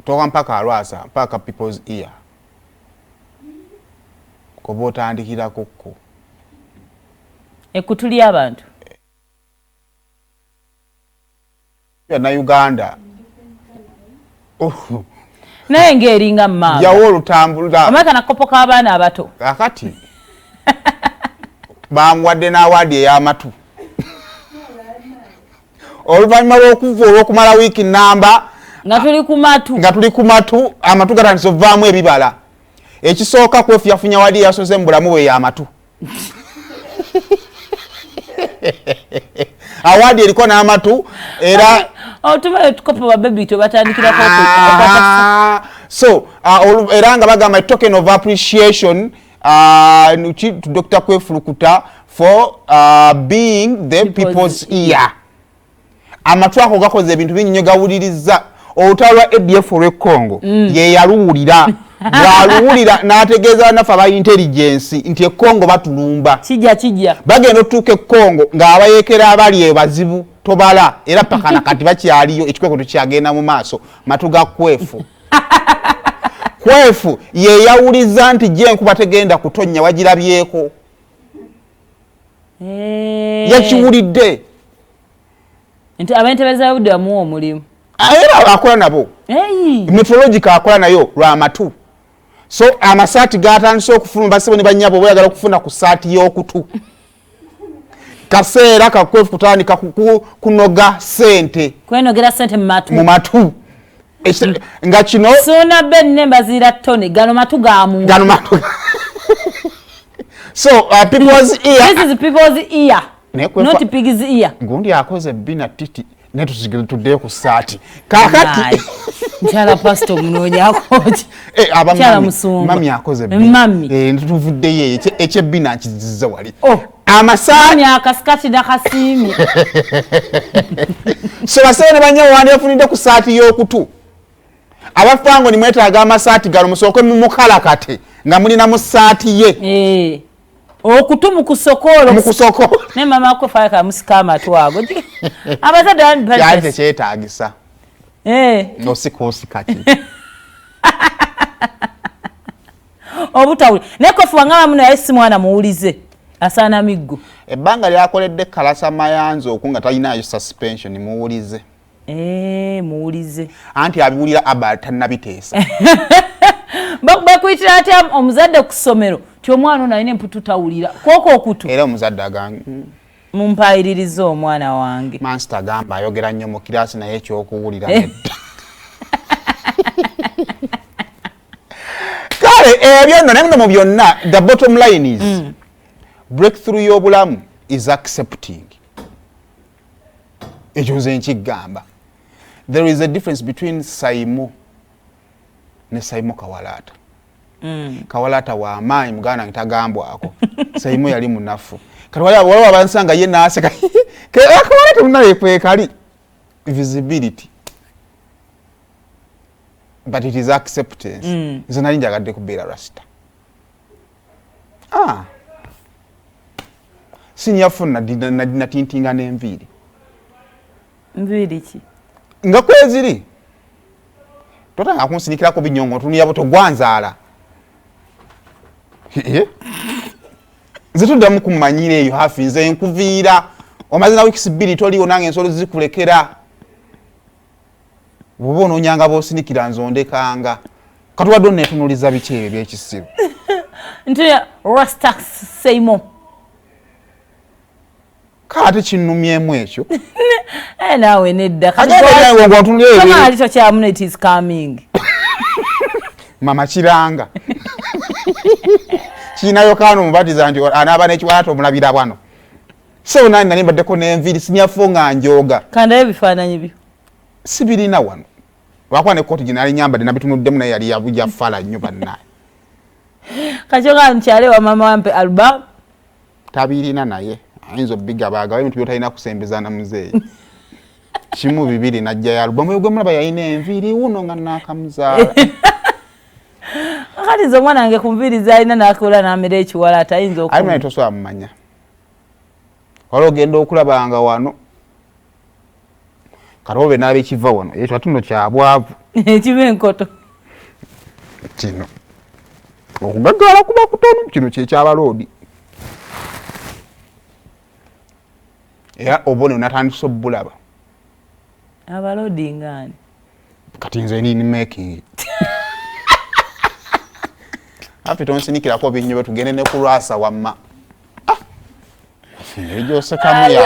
toka mpaka alwasa mpaka people's ear koba otandikirako ko ekutuli abantu na Uganda naye ng'eringa mmaama yawo olutambula omaka nakopo k'abaana abato akati bamuwadde n'awaadi ey'amatu oluvanyuma lw'okuva olw'okumala wiiki namba nga tuli ku matu amatu gatandise ovaamu ebibala ekisooka Kwefu yafunye awaadi yasoze mu bulamu bwe y'amatu awaadi eriko n'amatu era otumaye tukopo ba baby to batandikira ko so era nga bagamba a token of appreciation to Dr. Kwefu for being the people's ear. Amatu ako gakoze ebintu binyo gawuliriza olutalo ADF olw'Ekongo ye yaluwulira bwaluwulira n'ategeeza nafa ba intelligence nti Ekongo batulumba kijja bagenda otuuka Ekongo ng'abayeekera abali ebazibu tobala era pakana kati bakyaliyo ekikweko tukyagenda mu maaso matu ga Kwefu Kwefu ye yawuliza nti je nkuba tegenda kutonnya wagirabyeko yakiwulidde nti abentebeza budde amuwa omulimu era akola nabo meteorological akola nayo lw'amatu so amasaati gatandise okufuluma basebo ne banyabo boyagala okufuna ku saati y'okutu kaseera ka Kwefu kutandika kunoga sente kwenogera sente mu matu nga kino sona benne mbazira tone gano matu gamu so people's ear this is people's ear not pig's ear gundi akoze bina titi netusigire tudde ku saati kakati njala pastor munonya akoje mami akoze bina ntuvudde ye ekyebina nkizizza wali amasaani akasikati nakasiimi so basene banyawo wandefunidde ku saati y'okutu abafango ni mwetaaga amasaati gano musooke mumukalakate nga mulina mu saati ye okutu mukusokolo ne mama ako faka musika amatu ago abazadde yali tekyetaagisa nosikosikati obutawuli ne Kwefu wangala muno yali mwana muwulize asaana miggo ebbanga lyakoledde kalasa mayanzo okunga talinayo suspension muwulize muwulize anti abiwulira aba tannabiteesa bakuyitira ati omuzadde ku ssomero ti omwana ono alina emputu tawulira kwoko okutu era omuzadde agamba mumpayiririza omwana wange mansita agamba ayogera nnyo mu kiraasi naye ekyokuwulira nedda kale ebyo nno naye mu byonna the bottom line is breakthrough y'obulamu is accepting ekyo nze nkigamba there is a difference between Saimo ne Saimo Kawalata Kawalata wa amaanyi muganda ntagambwako Saimo yali munafu kati waliwo abansanga ye naaseka Kawalata munaye kwekali visibility but it is acceptance nze nali njagadde kubeera rasta sinyafuna natintinga n'enviiri nviiri ki nga kweziri totanga kunsinikirako binyongo tuniyabo togwanzaala nze tuddamu kumanyira eyo hafi nze nkuviira omaze na weeks bbiri toliwo nange ensolo zikulekera bwoba onoonyanga bosinikira nzondekanga katuwadde onnetunuliza biki ebyo ebyekisiru nti rasta Saimo kati kinnumyemu ekyo naawe nedda kati tokyamuno it is coming mama kiranga kiinayo kaana omubatiza nti anaaba n'ekiwalaata omulabira bwano so nani nali mbaddeko n'enviiri sinyafo nga njoga kandayo ebifaananyi byo sibirina wano lwakuba ne kooti gye nali nyambadde nabitunuddemu naye yali yabuja fala nnyo bannaye kakyoga nkyale wa mama wampe album tabirina naye ayinza obbigabaagawo ebintu byotalina kusembeza na muzeeyi kimu bibiri najjayo alubamu gwe mulaba yalina enviiri wuno nga naakamuzaala kati nze omwana wange ku nviiri zalina nakola n'amera ekiwalaata ayinza ali naye tosobola mumanya wala ogenda okulabanga wano kati obe n'abekiva wano ekyo atuno kyabwavu kiba enkoto kino okugaggala kuba kutono kino kyekyabaloodi era obone natandisa obulaba abaloodi ngaani kati nze nini making afi tonsinikirako binnyo tugende ne kulwasa wamma ejosekamu ya